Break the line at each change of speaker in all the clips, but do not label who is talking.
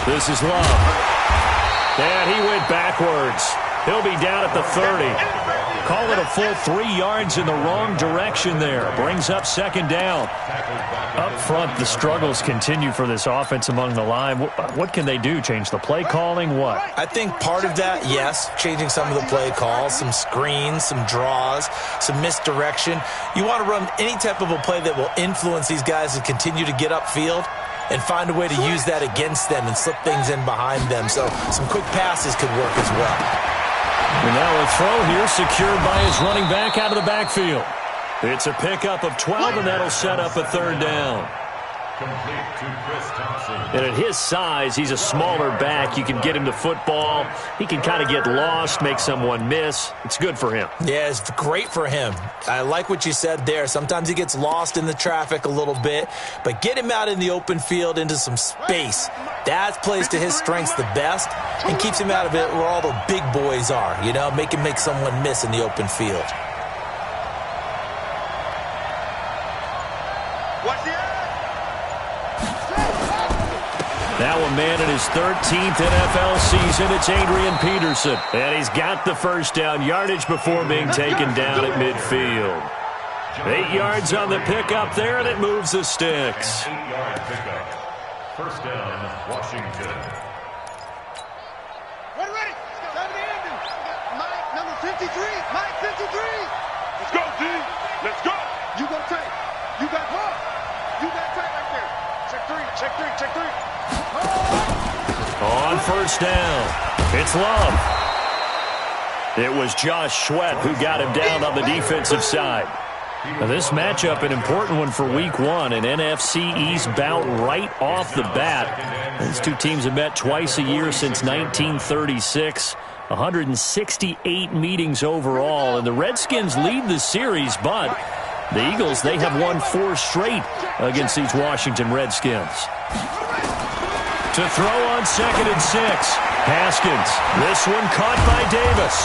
This is Love. And he went backwards. He'll be down at the 30. Call it a full 3 yards in the wrong direction there. Brings up second down. Up front, the struggles continue for this offense among the line. What can they do? Change the play calling? What?
I think part of that, yes, changing some of the play calls, some screens, some draws, some misdirection. You want to run any type of a play that will influence these guys to continue to get upfield and find a way to use that against them and slip things in behind them. So some quick passes could work as well.
And now a throw here secured by his running back out of the backfield. It's a pickup of 12, and that'll set up a third down. And at his size, he's a smaller back. You can get him to football. He can kind of get lost, make someone miss. It's good for him.
Yeah, it's great for him. I like what you said there. Sometimes he gets lost in the traffic a little bit, but get him out in the open field into some space. That plays to his strengths the best and keeps him out of it where all the big boys are. You know, make him make someone miss in the open field.
Now a man in his 13th NFL season, it's Adrian Peterson. And he's got the first down yardage before being taken down at midfield. 8 yards on the pickup there, and it moves the sticks.
8-yard pickup. First down, Washington.
Ready. Mike, number 53. Mike, 53. Let's go, D. Let's go. You got tight. You got hard. You got tight right there. Check three.
On first down, it's Love. It was Josh Sweat who got him down on the defensive side. Now this matchup, an important one for Week 1, an NFC East bout right off the bat. These two teams have met twice a year since 1936. 168 meetings overall, and the Redskins lead the series, but the Eagles, they have won 4 straight against these Washington Redskins. To throw on 2nd and 6. Haskins. This one caught by Davis.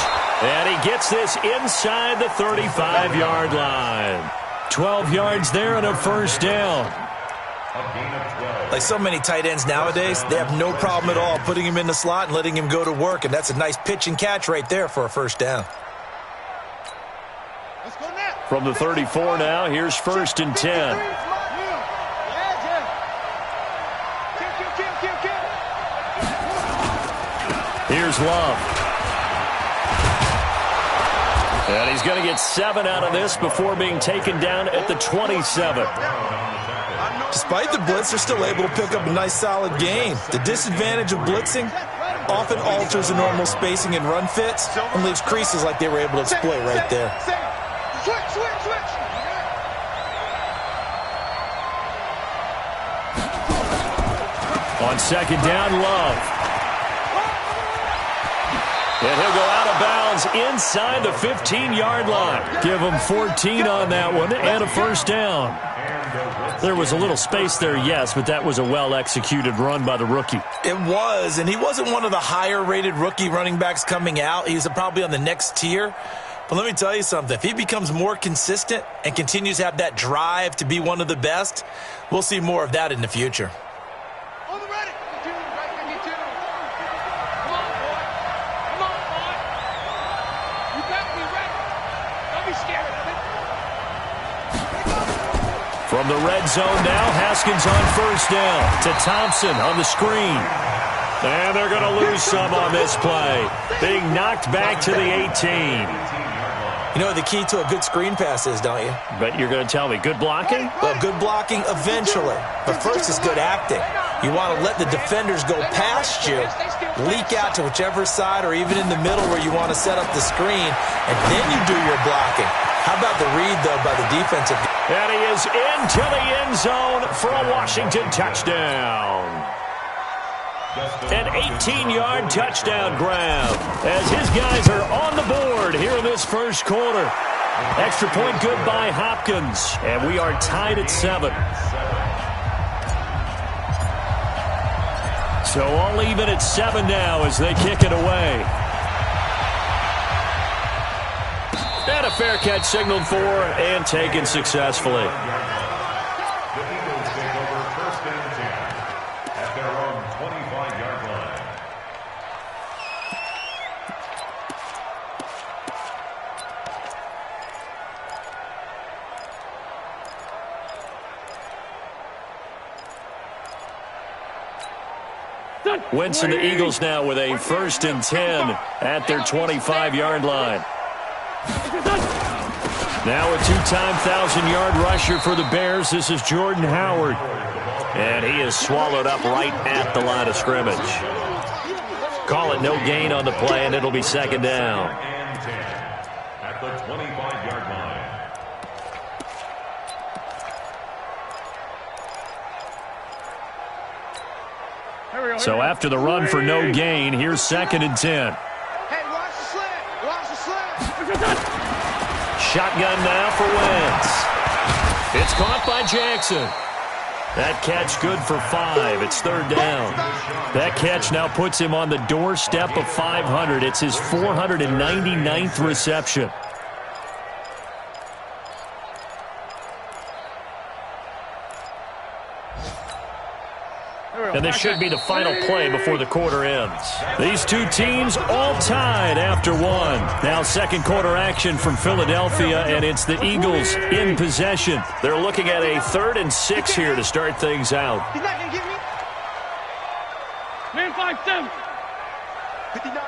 And he gets this inside the 35-yard line. 12 yards there and a first down.
Like so many tight ends nowadays, they have no problem at all putting him in the slot and letting him go to work. And that's a nice pitch and catch right there for a first down.
From the 34 now, here's 1st and 10. Here's Love. And he's going to get 7 out of this before being taken down at the 27.
Despite the blitz, they're still able to pick up a nice solid gain. The disadvantage of blitzing often alters the normal spacing and run fits and leaves creases like they were able to exploit right there.
Switch.
On 2nd down, Love. And he'll go out of bounds inside the 15-yard line. Give him 14 on that one and a first down. There was a little space there, yes, but that was a well-executed run by the rookie.
It was, and he wasn't one of the higher-rated rookie running backs coming out. He's probably on the next tier. But let me tell you something. If he becomes more consistent and continues to have that drive to be one of the best, we'll see more of that in the future.
From the red zone now, Haskins on first down to Thompson on the screen. And they're going to lose some on this play. Being knocked back to the 18.
You know what the key to a good screen pass is, don't you?
But you're going to tell me, good blocking?
Well, good blocking eventually. But first is good acting. You want to let the defenders go past you, leak out to whichever side or even in the middle where you want to set up the screen, and then you do your blocking. How about the read, though, by the defensive?
And he is into the end zone for a Washington touchdown. An 18-yard touchdown grab as his guys are on the board here in this first quarter. Extra point good by Hopkins, and we are tied at 7. So all even at 7 now as they kick it away. And a fair catch signaled for and taken successfully.
The Eagles take over 1st and 10 at their own 25-yard
Wentz and the Eagles now with a 1st and 10 at their 25-yard line. Now a two-time 1,000-yard rusher for the Bears. This is Jordan Howard. And he is swallowed up right at the line of scrimmage. Call it no gain on the play, and it'll be 2nd down.
And 10 at the 25-yard line.
So after the run for no gain, here's 2nd and 10.
Hey, watch the slant. Watch the slant.
Shotgun now for Wentz. It's caught by Jackson. That catch good for 5. It's 3rd down. That catch now puts him on the doorstep of 500. It's his 499th reception. And this should be the final play before the quarter ends. These two teams all tied after 1. Now 2nd quarter action from Philadelphia, and it's the Eagles in possession. They're looking at a 3rd and 6 here to start things out.
He's not going to get me. Man, 5-7. 59.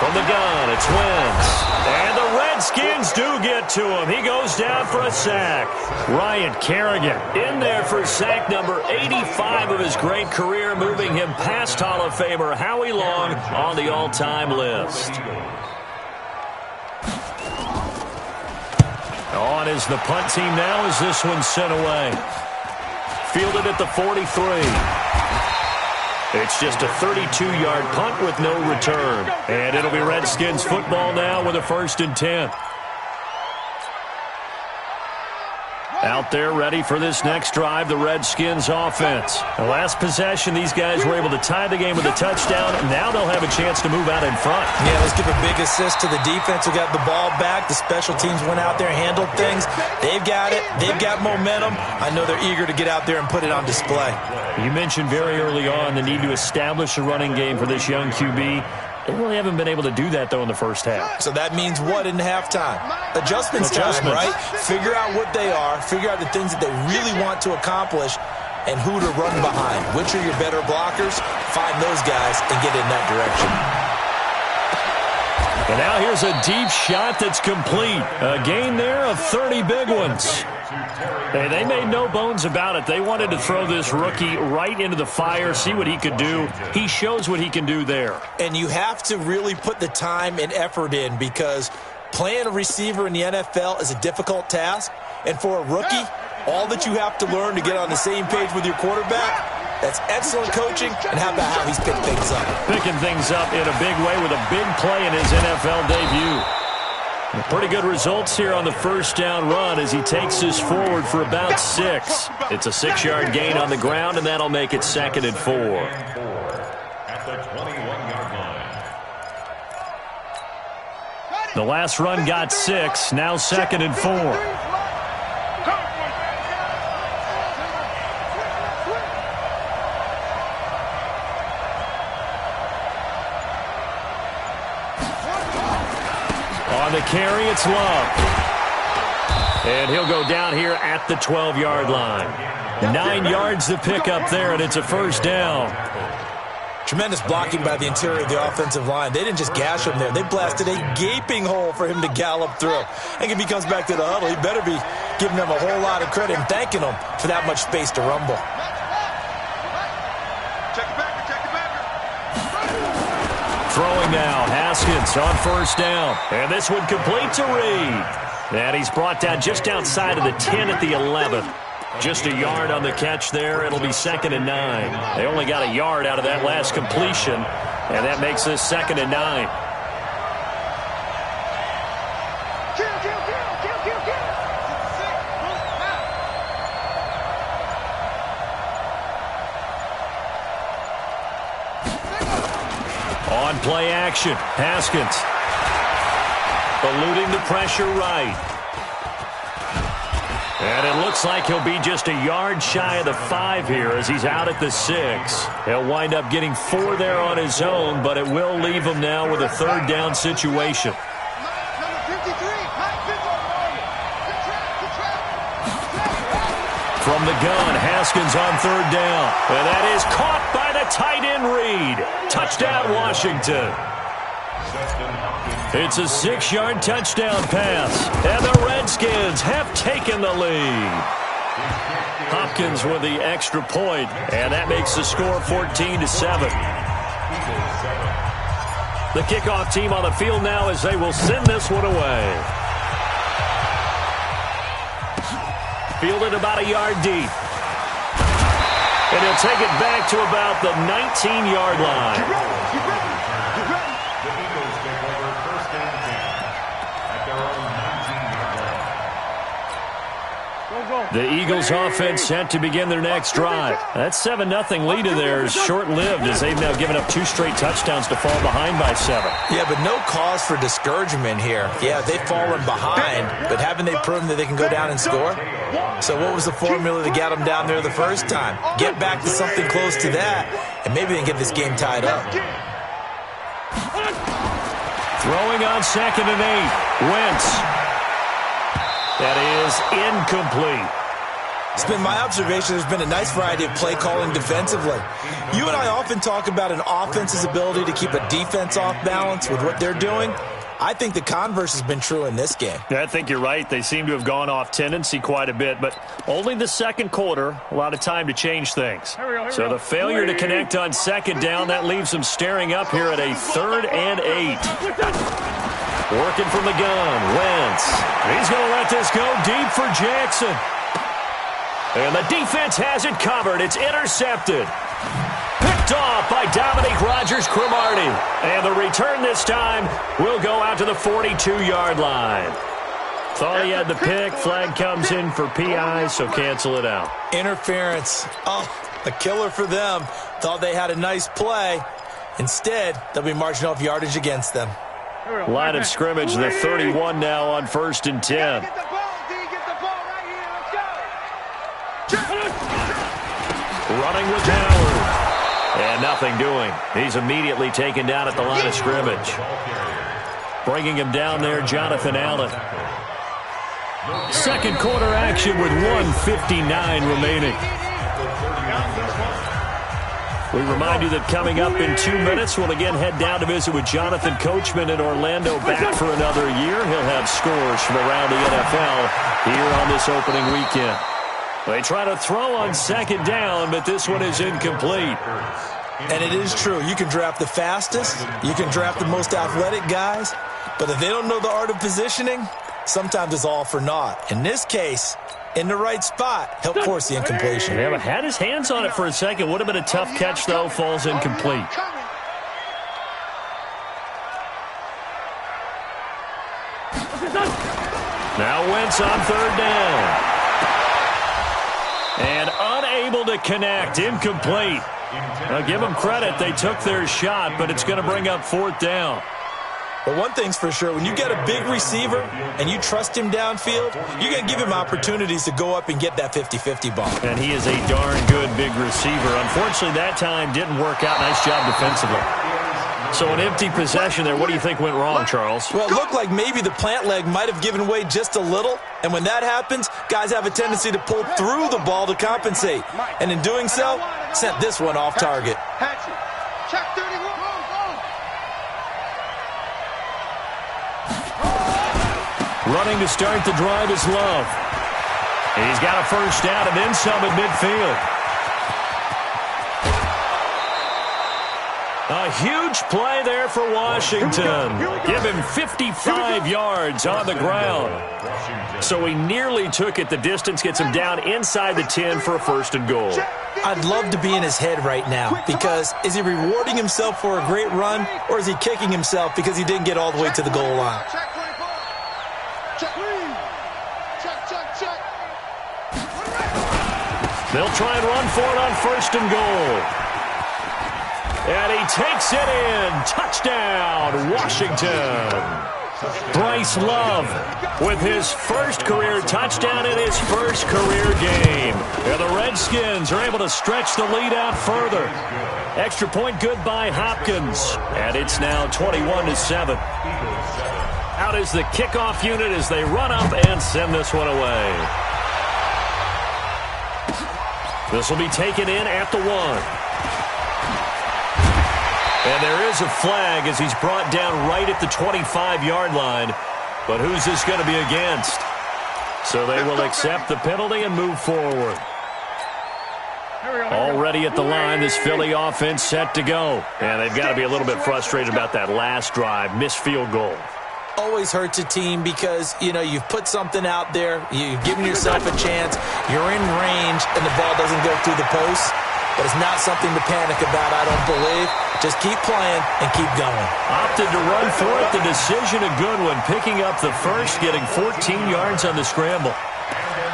From the gun, it's Wentz. And the Redskins do get to him. He goes down for a sack. Ryan Kerrigan in there for sack number 85 of his great career, moving him past Hall of Famer Howie Long on the all-time list. On is the punt team now as this one's sent away. Fielded at the 43. It's just a 32-yard punt with no return. And it'll be Redskins football now with a 1st and 10. Out there ready for this next drive, the Redskins offense. The last possession, these guys were able to tie the game with a touchdown. Now they'll have a chance to move out in front.
Yeah, let's give a big assist to the defense who got the ball back. The special teams went out there, handled things. They've got it. They've got momentum. I know they're eager to get out there and put it on display.
You mentioned very early on the need to establish a running game for this young QB. They really haven't been able to do that, though, in the first half.
So that means what in halftime? Adjustments time, right? Figure out what they are. Figure out the things that they really want to accomplish and who to run behind. Which are your better blockers? Find those guys and get in that direction.
And now here's a deep shot that's complete. A gain there of 30 big ones. Hey, they made no bones about it. They wanted to throw this rookie right into the fire, see what he could do. He shows what he can do there.
And you have to really put the time and effort in because playing a receiver in the NFL is a difficult task. And for a rookie, all that you have to learn to get on the same page with your quarterback, that's excellent coaching. And how about how he's picked things up?
Picking things up in a big way with a big play in his NFL debut. Pretty good results here on the 1st down run as he takes this forward for about 6. It's a 6-yard gain on the ground, and that'll make it 2nd and 4.
At the 21-yard line.
The last run got 6, now 2nd and 4. On the carry, it's Love. And he'll go down here at the 12-yard line. 9 yards to pick up there, and it's a 1st down.
Tremendous blocking by the interior of the offensive line. They didn't just gash him there. They blasted a gaping hole for him to gallop through. And if he comes back to the huddle, he better be giving them a whole lot of credit and thanking them for that much space to rumble.
Throwing now, Haskins on 1st down. And this one complete to Reed. And he's brought down just outside of the 10 at the 11. Just a yard on the catch there. It'll be 2nd and 9. They only got a yard out of that last completion. And that makes this 2nd and 9. On play action, Haskins eluding the pressure right. And it looks like he'll be just a yard shy of the 5 here as he's out at the 6. He'll wind up getting 4 there on his own, but it will leave him now with a 3rd down situation. From From the gun, Haskins on third down. And that is caught by the tight end Reed. Touchdown, Washington. It's a 6-yard touchdown pass. And the Redskins have taken the lead. Hopkins with the extra point, and that makes the score 14-7. The kickoff team on the field now as they will send this one away. Fielded about a yard deep. And he'll take it back to about the 19-yard line.
The Eagles take over first and 10 at their own 19-yard line.
The Eagles offense set to begin their next drive. That 7-0 lead of theirs short-lived as they've now given up 2 straight touchdowns to fall behind by 7.
Yeah, but no cause for discouragement here. Yeah, they've fallen behind, but haven't they proven that they can go down and score? So what was the formula that got them down there the first time? Get back to something close to that, and maybe they can get this game tied up.
Throwing on 2nd and 8. Wentz. That is incomplete.
It's been my observation there's been a nice variety of play calling defensively. You and I often talk about an offense's ability to keep a defense off balance with what they're doing. I think the converse has been true in this game.
Yeah, I think you're right. They seem to have gone off tendency quite a bit, but only the second quarter, a lot of time to change things. So the failure to connect on 2nd down, that leaves them staring up here at a 3rd and 8. Working from the gun, Wentz. He's going to let this go deep for Jackson. And the defense has it covered. It's intercepted. Picked off by Dominique Rodgers-Cromartie. And the return this time will go out to the 42-yard line. Thought he had the pick. Flag comes in for PI, so cancel it out.
Interference. Oh, a killer for them. Thought they had a nice play. Instead, they'll be marching off yardage against them.
Line of scrimmage, the 31 now on 1st and 10. Running with Howard. And nothing doing. He's immediately taken down at the line of scrimmage. Bringing him down there, Jonathan Allen. Second quarter action with 1:59 remaining. We remind you that coming up in 2 minutes, we'll again head down to visit with Jonathan Coachman in Orlando, back for another year. He'll have scores from around the NFL here on this opening weekend. They try to throw on 2nd down, but this one is incomplete.
And it is true. You can draft the fastest. You can draft the most athletic guys. But if they don't know the art of positioning, sometimes it's all for naught. In this case, in the right spot, helped force the incompletion.
Yeah, but had his hands on it for a second. Would have been a tough catch, though. Falls incomplete. Now Wentz on 3rd down. And unable to connect. Incomplete. Now give them credit. They took their shot, but it's going to bring up 4th down.
But one thing's for sure, when you get a big receiver and you trust him downfield, you're going to give him opportunities to go up and get that 50-50 ball.
And he is a darn good big receiver. Unfortunately, that time didn't work out. Nice job defensively. So an empty possession there. What do you think went wrong, Charles?
Well, it looked like maybe the plant leg might have given way just a little. And when that happens, guys have a tendency to pull through the ball to compensate. And in doing so, sent this one off target.
Check 31.
Running to start the drive is Love. He's got a first down and then some at midfield. A huge play there for Washington. Give him 55 yards on the ground. So he nearly took it the distance, gets him down inside the 10 for a 1st and goal.
I'd love to be in his head right now, because is he rewarding himself for a great run, or is he kicking himself because he didn't get all the way to the goal line?
They'll try and run for it on 1st and goal. And he takes it in. Touchdown, Washington. Bryce Love with his first career touchdown in his first career game. And the Redskins are able to stretch the lead out further. Extra point good by Hopkins. And it's now 21-7. Out is the kickoff unit as they run up and send this one away. This will be taken in at the 1. And there is a flag as he's brought down right at the 25-yard line. But who's this going to be against? So they will accept the penalty and move forward. Already at the line, this Philly offense set to go. And they've got to be a little bit frustrated about that last drive, missed field goal.
Always hurts a team because, you've put something out there, you've given yourself a chance, you're in range, and the ball doesn't go through the post. But it's not something to panic about, I don't believe. Just keep playing and keep going.
Opted to run for it. The decision a good one. Picking up the first, getting 14 yards on the scramble.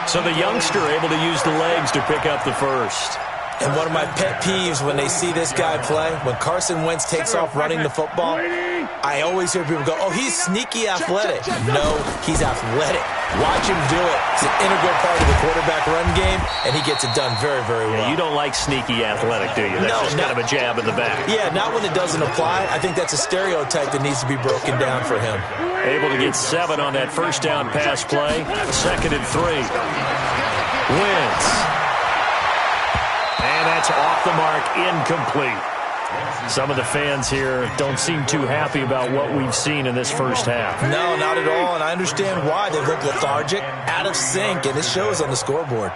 So the youngster able to use the legs to pick up the first.
And one of my pet peeves when they see this guy play, when Carson Wentz takes off running the football, I always hear people go, oh, he's sneaky athletic. No, he's athletic. Watch him do it. It's an integral part of the quarterback run game, and he gets it done very, very well.
Yeah, you don't like sneaky athletic, do you? That's just kind of a jab in the back.
Yeah, not when it doesn't apply. I think that's a stereotype that needs to be broken down for him.
Able to get 7 on that first down pass play. 2nd and 3. Wentz. And that's off the mark, incomplete. Some of the fans here don't seem too happy about what we've seen in this first half.
No, not at all, and I understand why. They look lethargic, out of sync, and it shows on the scoreboard.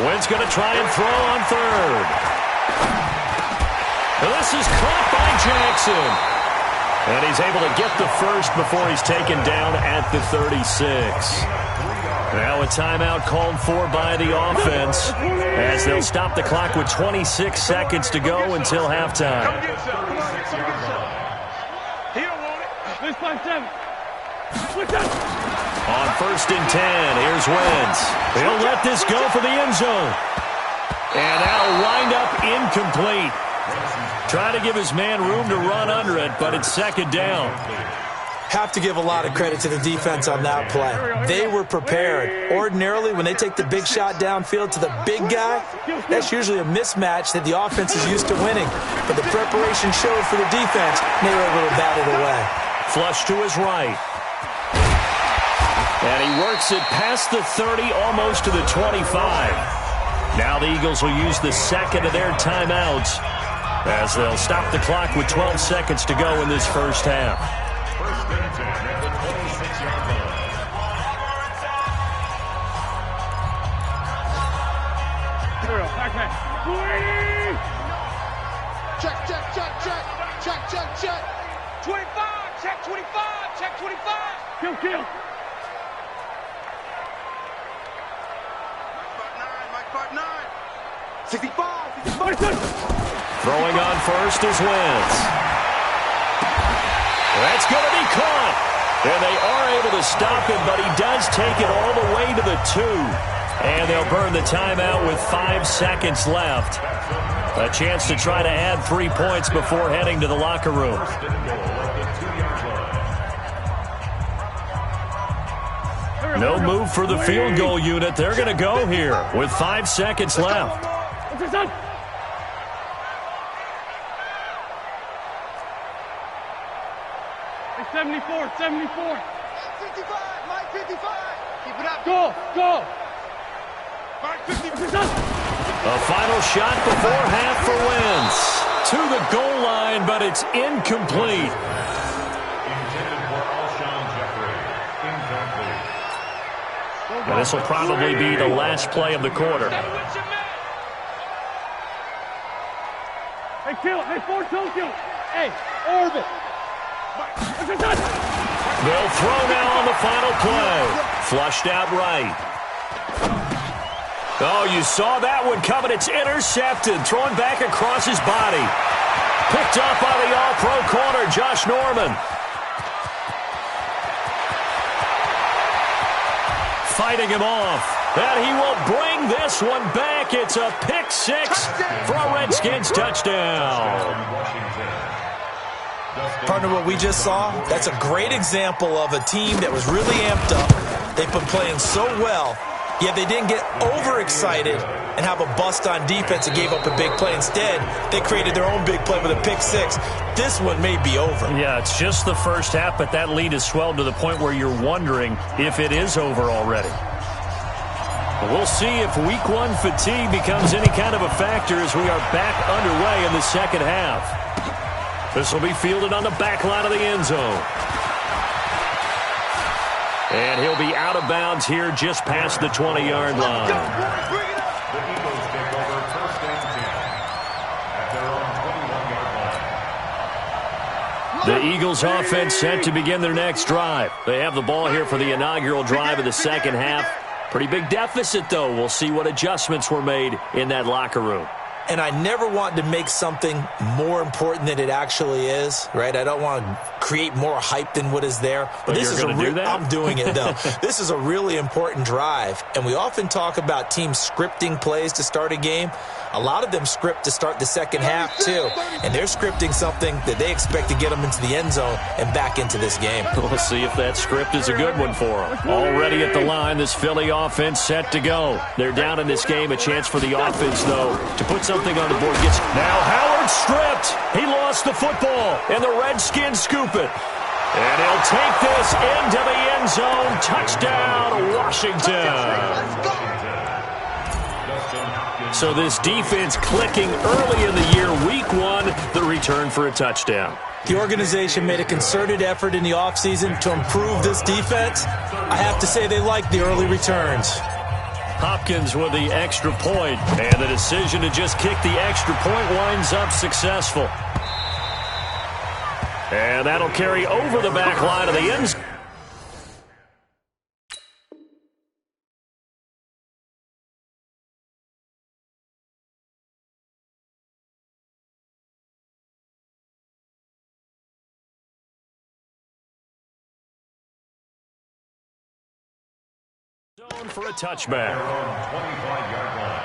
Wentz going to try and throw on 3rd. This is caught by Jackson. And he's able to get the first before he's taken down at the 36. Now a timeout called for by the offense as they'll stop the clock with 26 seconds to go until halftime. On 1st and 10, here's Wentz. He'll let this go for the end zone. And that'll wind up incomplete. Trying to give his man room to run under it, but it's 2nd down.
Have to give a lot of credit to the defense on that play. They were prepared. Ordinarily, when they take the big shot downfield to the big guy, that's usually a mismatch that the offense is used to winning. But the preparation showed for the defense, and they were able to bat it away.
Flush to his right. And he works it past the 30, almost to the 25. Now the Eagles will use the 2nd of their timeouts as they'll stop the clock with 12 seconds to go in this first half.
Check, check, check, check. Check, check, check. 25, check 25, check 25. Kill. Mike Part 9. 65.
Throwing on 1st is Wentz. That's going to be caught. And they are able to stop him, but he does take it all the way to the 2. And they'll burn the timeout with 5 seconds left. A chance to try to add 3 points before heading to the locker room. No move for the field goal unit. They're going to go here with 5 seconds left.
74.
55, Mike 55. Keep it up.
Go.
Mike 55.
A final shot before half for Wentz. To the goal line, but it's incomplete. And this will probably be the last play of the quarter.
Hey, kill. Hey, 4-2 kill. Hey, orbit.
They'll throw now on the final play. Flushed out right. Oh, you saw that one coming. It's intercepted. Thrown back across his body. Picked up by the all-pro corner, Josh Norman. Fighting him off. And he will bring this one back. It's a pick 6 for a Redskins touchdown.
Partner, what we just saw, that's a great example of a team that was really amped up. They've been playing so well, Yeah, they didn't get overexcited and have a bust on defense and gave up a big play. Instead, they created their own big play with a pick six. This one may be over.
Yeah, it's just the first half, but that lead has swelled to the point where you're wondering if it is over already. We'll see if week one fatigue becomes any kind of a factor as we are back underway in the second half. This will be fielded on the back line of the end zone. And he'll be out of bounds here just past the 20-yard line.
The Eagles take over first and 10 at their own 21-yard line.
The Eagles offense set to begin their next drive. They have the ball here for the inaugural drive of the second half. Pretty big deficit, though. We'll see what adjustments were made in that locker room.
And I never want to make something more important than it actually is, right? I don't want to create more hype than what is there.
But this is
I'm doing it, though. This is a really important drive. And we often talk about teams scripting plays to start a game. A lot of them script to start the second half, too. And they're scripting something that they expect to get them into the end zone and back into this game.
We'll see if that script is a good one for them. Already at the line, this Philly offense set to go. They're down in this game. A chance for the offense, though, to put something on the board. Now Howard stripped. He lost the football, and the Redskins scoop it. And he'll take this into the end zone. Touchdown, Washington. So this defense clicking early in the year, week one, the return for a touchdown.
The organization made a concerted effort in the offseason to improve this defense. I have to say they like the early returns.
Hopkins with the extra point, and the decision to just kick the extra point winds up successful. And that'll carry over the back line of the end zone. For a touchback.
25-yard line.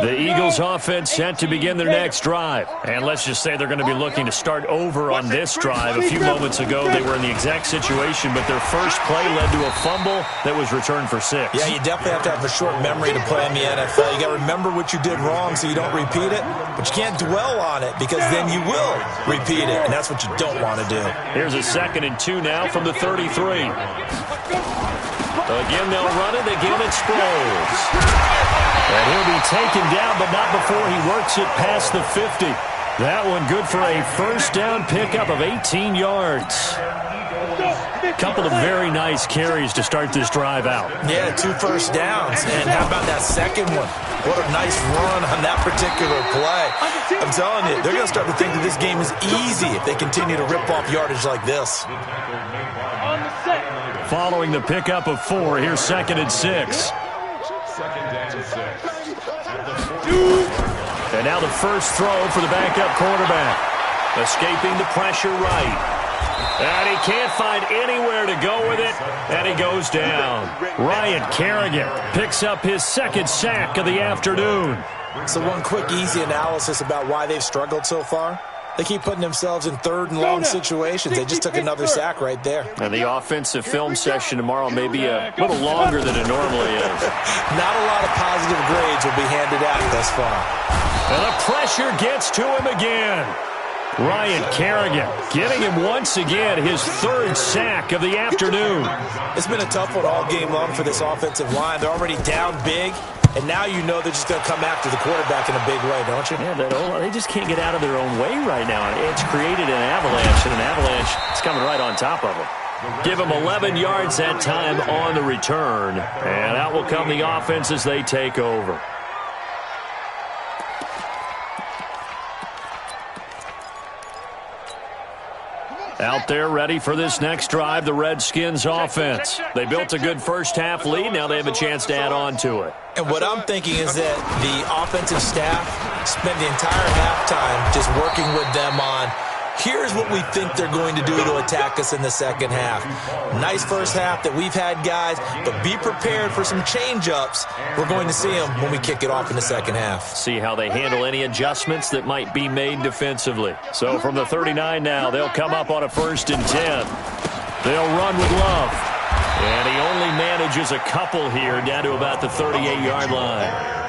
The Eagles offense set to begin their next drive. And let's just say they're going to be looking to start over on this drive. A few moments ago, they were in the exact situation, but their first play led to a fumble that was returned for 6.
Yeah, you definitely have to have a short memory to play in the NFL. You got to remember what you did wrong so you don't repeat it, but you can't dwell on it because then you will repeat it, and that's what you don't want to do.
Here's a 2nd and 2 now from the 33. Again, they'll run it. Again, it's Sproles. And he'll be taken down, but not before he works it past the 50. That one good for a first down pickup of 18 yards. Couple of very nice carries to start this drive out.
Yeah, 2 first downs. And how about that second one? What a nice run on that particular play. I'm telling you, they're going to start to think that this game is easy if they continue to rip off yardage like this.
Following the pickup of 4, here's 2nd and 6. And now the first throw for the backup quarterback. Escaping the pressure right. And he can't find anywhere to go with it, and he goes down. Ryan Kerrigan picks up his 2nd sack of the afternoon.
So one quick, easy analysis about why they've struggled so far. They keep putting themselves in 3rd and long situations. They just took another sack right there.
And the offensive film session tomorrow may be a little longer than it normally is.
Not a lot of positive grades will be handed out thus far.
And the pressure gets to him again. Ryan Kerrigan getting him once again his 3rd sack of the afternoon.
It's been a tough one all game long for this offensive line. They're already down big. And now you know they're just going to come after the quarterback in a big way, don't you?
Yeah, they just can't get out of their own way right now. It's created an avalanche, and an avalanche is coming right on top of them. Give them 11 yards that time on the return. And out will come the offense as they take over. Out there ready for this next drive, the Redskins offense. They built a good first half lead. Now they have a chance to add on to it.
And what I'm thinking is that the offensive staff spent the entire halftime just working with them on Here's what we think they're going to do to attack us in the second half. Nice first half that we've had, guys, but be prepared for some change-ups. We're going to see them when we kick it off in the second half.
See how they handle any adjustments that might be made defensively. So from the 39 now, they'll come up on a 1st and 10. They'll run with Love. And he only manages a couple here down to about the 38-yard line.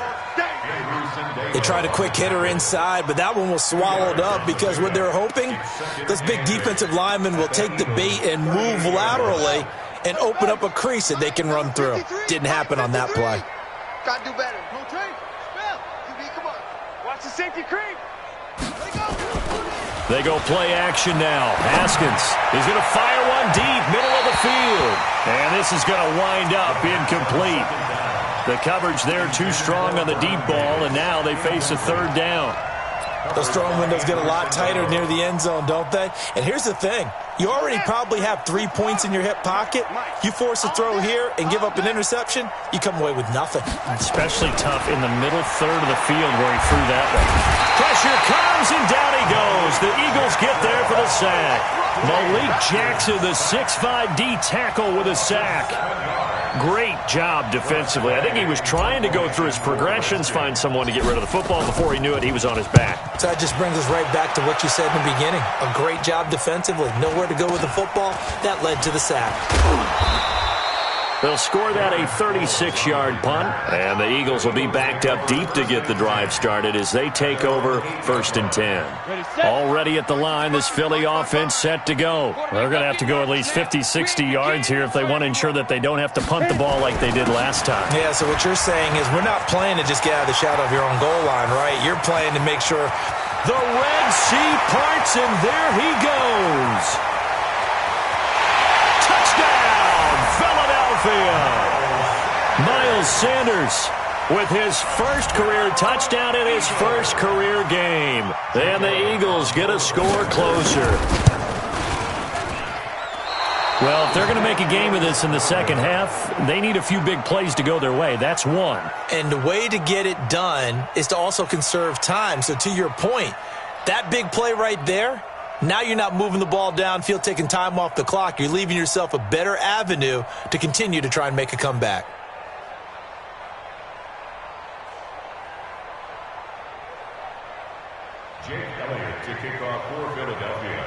They tried a quick hitter inside, but that one was swallowed up because what they're hoping, this big defensive lineman will take the bait and move laterally and open up a crease that they can run through. Didn't happen on that play.
Got to do better. Come on. Watch the safety creep.
They go play action now. Haskins is going to fire one deep, middle of the field. And this is going to wind up incomplete. The coverage there too strong on the deep ball, and now they face a 3rd down.
Those throwing windows get a lot tighter near the end zone, don't they? And here's the thing. You already probably have 3 points in your hip pocket. You force a throw here and give up an interception, you come away with nothing.
Especially tough in the middle third of the field where he threw that one. Pressure comes, and down he goes. The Eagles get there for the sack. Malik Jackson, the 6'5" D tackle with a sack. Great job defensively. I think he was trying to go through his progressions, find someone to get rid of the football. Before he knew it, he was on his back.
So that just brings us right back to what you said in the beginning. A great job defensively. Nowhere to go with the football. That led to the sack.
They'll score that a 36-yard punt, and the Eagles will be backed up deep to get the drive started as they take over 1st and 10. Already at the line, this Philly offense set to go. They're going to have to go at least 50, 60 yards here if they want to ensure that they don't have to punt the ball like they did last time.
Yeah, so what you're saying is we're not playing to just get out of the shadow of your own goal line, right? You're playing to make sure
the Red Sea parts, and there he goes. Touchdown, Philadelphia. Miles Sanders with his first career touchdown in his first career game. And the Eagles get a score closer. Well, if they're going to make a game of this in the second half, they need a few big plays to go their way. That's one.
And the way to get it done is to also conserve time. So to your point, that big play right there, now you're not moving the ball downfield, taking time off the clock. You're leaving yourself a better avenue to continue to try and make a comeback.
Jake Elliott to kick off for Philadelphia.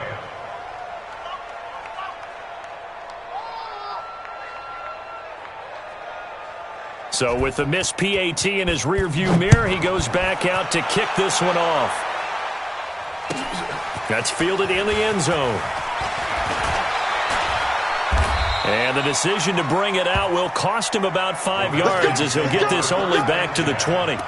So with the missed PAT in his rearview mirror, he goes back out to kick this one off. That's fielded in the end zone. And the decision to bring it out will cost him about 5 yards as he'll get this only back to the 20.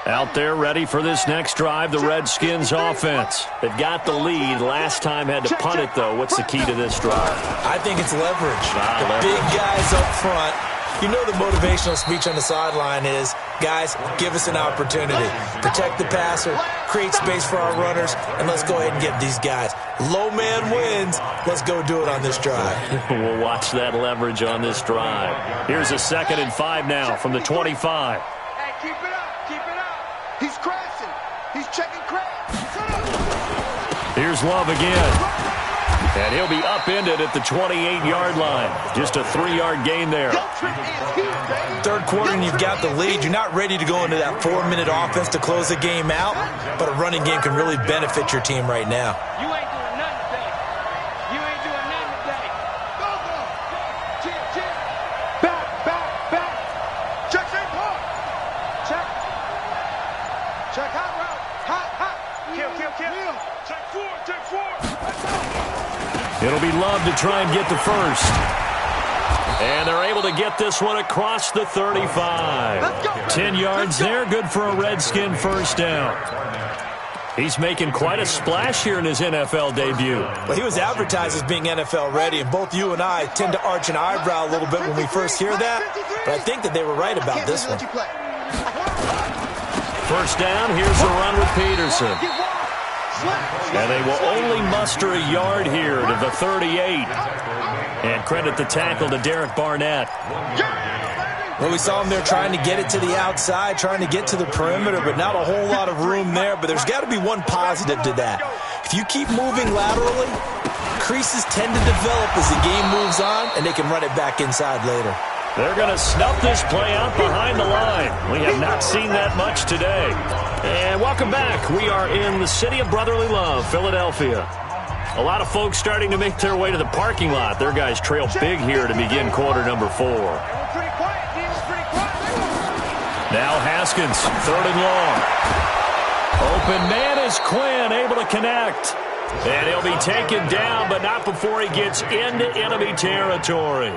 Out there ready for this next drive, the Redskins offense. They've got the lead. Last time had to punt it, though. What's the key to this drive?
I think it's leverage. The big guys up front. You know the motivational speech on the sideline is, guys, give us an opportunity. Protect the passer, create space for our runners, and let's go ahead and get these guys. Low man wins. Let's go do it on this drive.
We'll watch that leverage on this drive. Here's a 2nd and 5 now from the 25.
Hey, keep it up. Keep it up. He's crashing. He's checking crash.
Here's Love again. And he'll be upended at the 28-yard line. Just a 3-yard gain there.
Third quarter and you've got the lead. You're not ready to go into that 4-minute offense to close the game out, but a running game can really benefit your team right now.
You ain't doing nothing today. You ain't doing nothing today.
Go, go. Check. Back. Check that part. Check hot route. Hot. Kill. Check four.
It'll be Love to try and get the first. And they're able to get this one across the 35. 10 yards there, good for a Redskin first down. He's making quite a splash here in his NFL debut.
Well, he was advertised as being NFL ready, and both you and I tend to arch an eyebrow a little bit when we first hear that, but I think that they were right about this one.
First down, here's a run with Peterson. And they will only muster a yard here to the 38. And credit the tackle to Derek Barnett.
Well, we saw him there trying to get it to the outside, trying to get to the perimeter, but not a whole lot of room there. But there's got to be one positive to that. If you keep moving laterally, creases tend to develop as the game moves on, and they can run it back inside later.
They're going to snuff this play out behind the line. We have not seen that much today. And welcome back. We are in the city of brotherly love, Philadelphia. A lot of folks starting to make their way to the parking lot. Their guys trail big here to begin quarter number 4. Now Haskins, 3rd and long. Open man is Quinn, able to connect. And he'll be taken down, but not before he gets into enemy territory.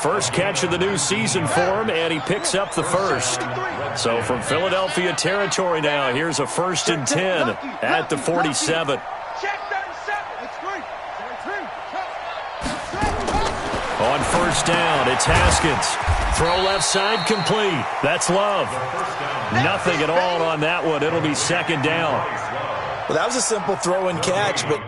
First catch of the new season for him, and he picks up the first. So from Philadelphia territory now, here's a 1st and 10 at the 47. On 1st down, it's Haskins. Throw left side complete. That's Love. Nothing at all on that one. It'll be 2nd down.
Well, that was a simple throw and catch, but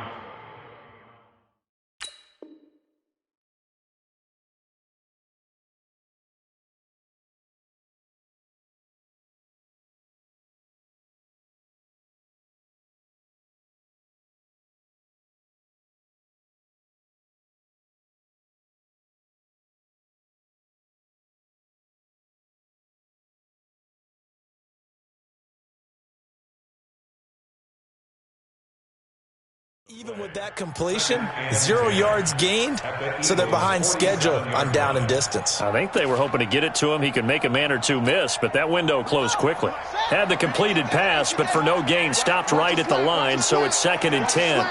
even with that completion, 0 yards gained, so they're behind schedule on down and distance.
I think they were hoping to get it to him. He could make a man or two miss, but that window closed quickly. Had the completed pass, but for no gain, stopped right at the line, so it's 2nd and 10.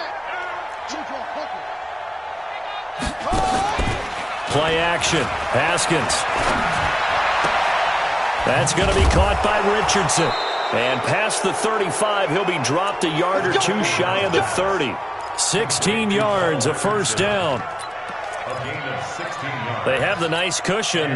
Play action. Haskins. That's going to be caught by Richardson. And past the 35, he'll be dropped a yard or two shy of the 30. 16 yards, a 1st down. They have the nice cushion.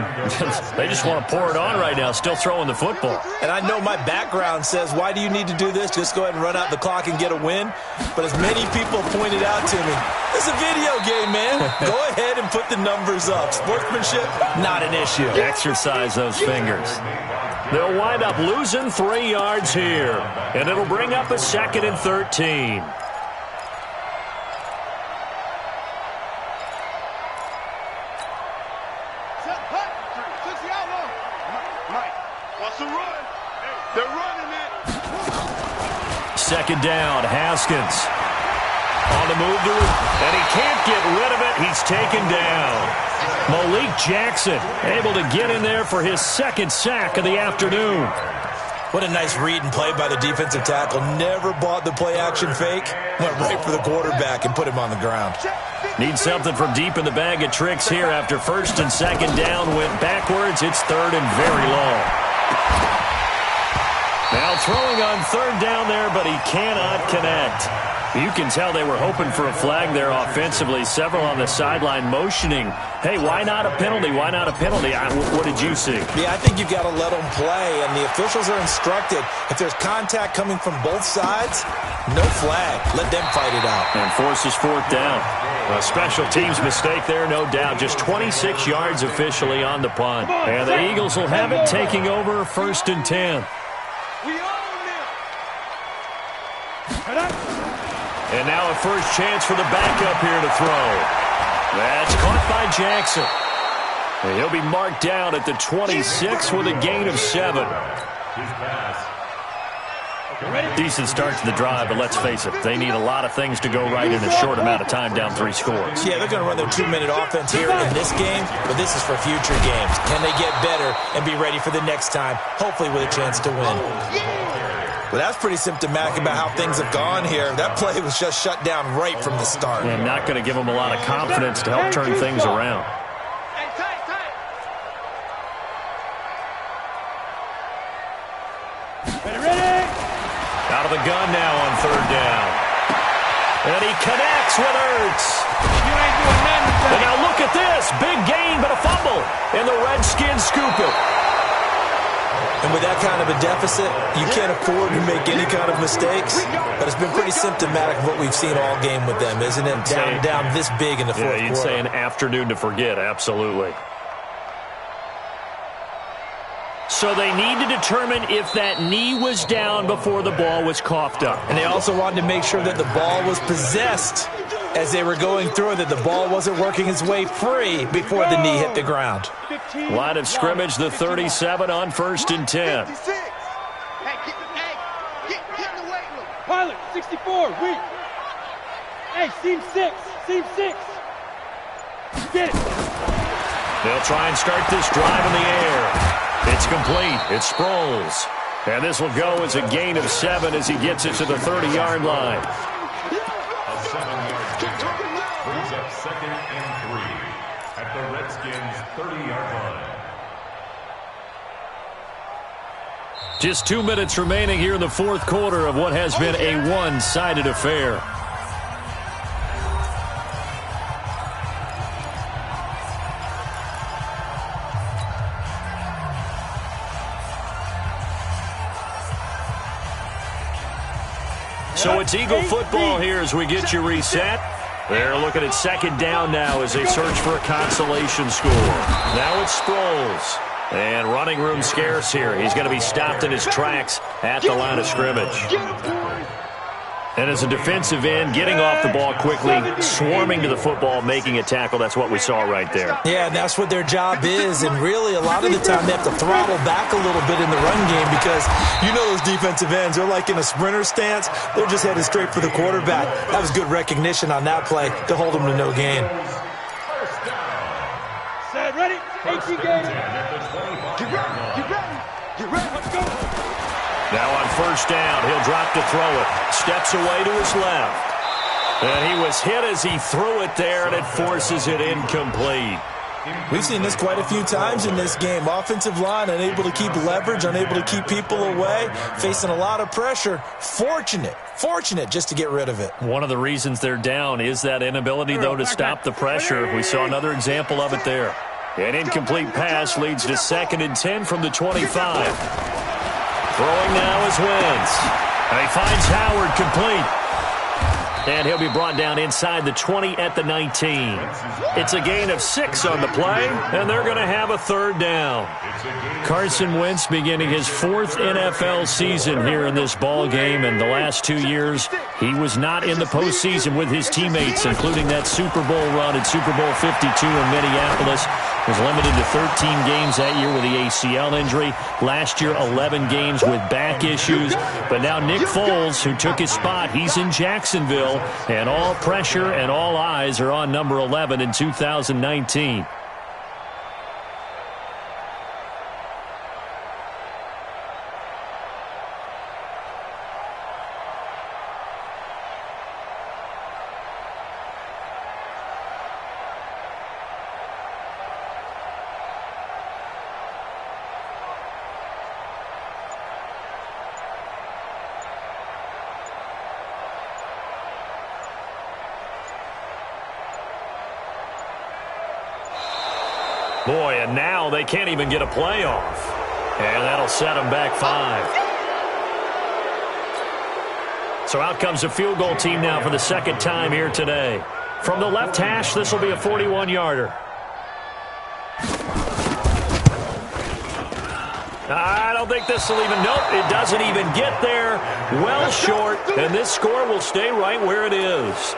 They just want to pour it on right now, still throwing the football.
And I know my background says, why do you need to do this? Just go ahead and run out the clock and get a win. But as many people pointed out to me, it's a video game, man. Go ahead and put the numbers up. Sportsmanship, not an issue.
Exercise those fingers. They'll wind up losing 3 yards here. And it'll bring up a 2nd and 13.
They're running it.
2nd down, Haskins. On the move to it, and he can't get rid of it. He's taken down. Malik Jackson able to get in there for his 2nd sack of the afternoon.
What a nice read and play by the defensive tackle. Never bought the play-action fake. Went right for the quarterback and put him on the ground.
Need something from deep in the bag of tricks here after 1st and 2nd down. Went backwards. It's 3rd and very long. Now throwing on 3rd down there, but he cannot connect. You can tell they were hoping for a flag there offensively. Several on the sideline motioning, hey, why not a penalty? Why not a penalty? What did you see?
Yeah, I think you've got to let them play, and the officials are instructed, if there's contact coming from both sides, no flag. Let them fight it out.
And forces 4th down. A special teams mistake there, no doubt. Just 26 yards officially on the punt. And the Eagles will have it, taking over 1st and 10. And now a first chance for the backup here to throw. That's caught by Jackson. And he'll be marked down at the 26 with a gain of 7. Decent start to the drive, but let's face it, they need a lot of things to go right in a short amount of time, down 3 scores.
Yeah, they're going to run their 2-minute offense here in this game, but this is for future games. Can they get better and be ready for the next time, hopefully with a chance to win? Well, that's pretty symptomatic about how things have gone here. That play was just shut down right from the start.
And not going to give them a lot of confidence to help turn things around. Out of the gun now on 3rd down. And he connects with Ertz. And now look at this. Big gain, but a fumble. And the Redskins scoop it.
And with that kind of a deficit, you can't afford to make any kind of mistakes. But it's been pretty symptomatic of what we've seen all game with them, isn't it? Down this big in the fourth quarter.
You'd say an afternoon to forget, absolutely. So they need to determine if that knee was down before the ball was coughed up.
And they also wanted to make sure that the ball was possessed as they were going through, that the ball wasn't working its way free before the knee hit the ground.
Line of scrimmage, the 37 on 1st and 10.
Pilot, 64, weak. Hey, seam 6, seam 6. Get it.
They'll try and start this drive in the air. It's complete. It's Sproles. And this will go as a gain of 7 as he gets it to the 30-yard line.
A 7-yard pickup brings up 2nd and 3 at the Redskins' 30-yard line.
Just 2 minutes remaining here in the fourth quarter of what has been a one-sided affair. So it's Eagle football here as we get you reset. They're looking at 2nd down now as they search for a consolation score. Now it's Sproles. And running room scarce here. He's going to be stopped in his tracks at the line of scrimmage. And as a defensive end, getting off the ball quickly, swarming to the football, making a tackle. That's what we saw right there.
Yeah, and that's what their job is. And really, a lot of the time, they have to throttle back a little bit in the run game because you know those defensive ends, they're like in a sprinter stance. They're just headed straight for the quarterback. That was good recognition on that play to hold them to no gain.
Set, ready? 18 games.
Get ready. Get ready. Let's go.
Now on 1st down, he'll drop to throw it. Steps away to his left. And he was hit as he threw it there, and it forces it incomplete.
We've seen this quite a few times in this game. Offensive line unable to keep leverage, unable to keep people away, facing a lot of pressure. Fortunate just to get rid of it.
One of the reasons they're down is that inability, though, to stop the pressure. We saw another example of it there. An incomplete pass leads to 2nd and 10 from the 25. Throwing now is Wentz. And he finds Howard complete. And he'll be brought down inside the 20 at the 19. It's a gain of 6 on the play, and they're going to have a 3rd down. Carson Wentz beginning his 4th NFL season here in this ball game, and the last 2 years he was not in the postseason with his teammates, including that Super Bowl run at Super Bowl 52 in Minneapolis. Was limited to 13 games that year with the ACL injury. Last year, 11 games with back issues. But now Nick Foles, who took his spot, he's in Jacksonville. And all pressure and all eyes are on number 11 in 2019. Boy, and now they can't even get a playoff. And that'll set them back 5. So out comes the field goal team now for the 2nd time here today. From the left hash, this will be a 41-yarder. I don't think this will even, nope, it doesn't even get there. Well short, and this score will stay right where it is.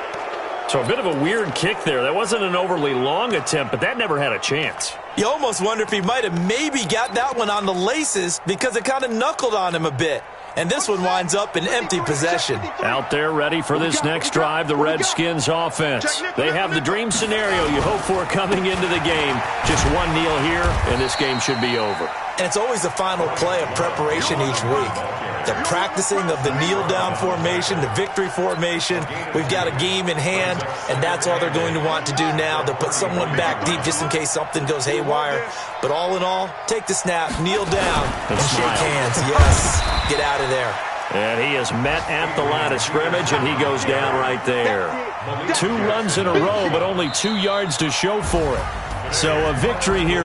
So a bit of a weird kick there. That wasn't an overly long attempt, but that never had a chance.
You almost wonder if he might have maybe got that one on the laces because it kind of knuckled on him a bit. And this one winds up in empty possession.
Out there ready for this next drive, the Redskins offense. They have the dream scenario you hope for coming into the game. Just one kneel here, and this game should be over.
And it's always the final play of preparation each week. The practicing of the kneel-down formation, the victory formation. We've got a game in hand, and that's all they're going to want to do now. They'll put someone back deep just in case something goes haywire. But all in all, take the snap, kneel down, and shake hands. Yes, get out of there.
And he is met at the line of scrimmage, and he goes down right there. 2 runs in a row, but only 2 yards to show for it. So a victory here.